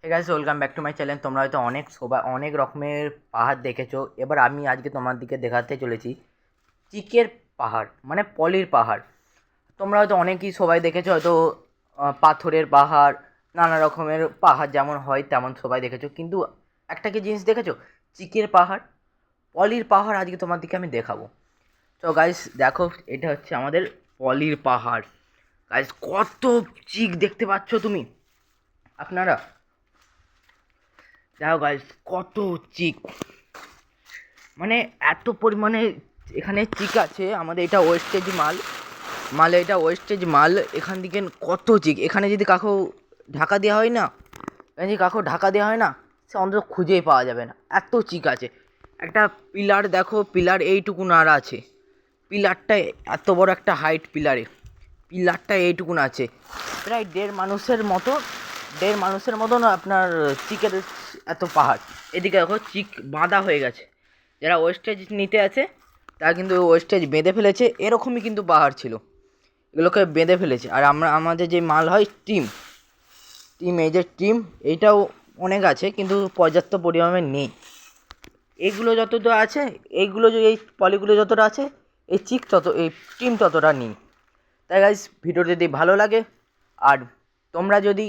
Hey guys, welcome back to my channel. তোমরা হয়তো অনেক রকমের পাহাড় দেখেছো। এবার আমি আজকে তোমার দিকে দেখাতে চলেছি চিকের পাহাড়, মানে পলির পাহাড়। তোমরা হয়তো সবাই দেখেছো হয়তো পাথরের পাহাড়, নানা রকমের পাহাড় যেমন হয় তেমন সবাই দেখেছো, কিন্তু একটা কি জিনিস দেখেছো? চিকের পাহাড়, পলির পাহাড় আজকে তোমার দিকে আমি দেখাবো। তো গাইস দেখো, এটা হচ্ছে আমাদের পলির পাহাড়। গাইস কত চিক দেখতে পাচ্ছ তুমি, আপনারা দেখো গাইস কত চিক, মানে এত পরিমাণে এখানে চিক আছে। আমাদের এটা ওয়েস্টেজ মাল এটা ওয়েস্টেজ মাল। এখান থেকে কত চিক, এখানে যদি কাকু ঢাকা দেওয়া হয় না, সে অন্তত খুঁজেই পাওয়া যাবে না, এত চিক আছে। একটা পিলার দেখো, পিলার এইটুকুন আর আছে। পিলারটা এত বড় একটা হাইট, পিলারটা এইটুকুন আছে, প্রায় দেড় মানুষের মতন আপনার চিকের এত পাহাড়। এদিকে দেখো চিক বাঁধা হয়ে গেছে, যারা ওয়েস্টেজ নিতে আছে তারা কিন্তু ওয়েস্টেজ বেঁধে ফেলেছে। এরকমই কিন্তু পাহাড় ছিল, এগুলোকে বেঁধে ফেলেছে। আর আমাদের যে মাল হয় টিম এইটাও অনেক আছে, কিন্তু পর্যাপ্ত পরিমাণে নেই। যতটা আছে, এই পলিগুলো যতটা আছে, এই টিম ততটা নেই। তাই গাইস, ভিডিওটা যদি ভালো লাগে আর তোমরা যদি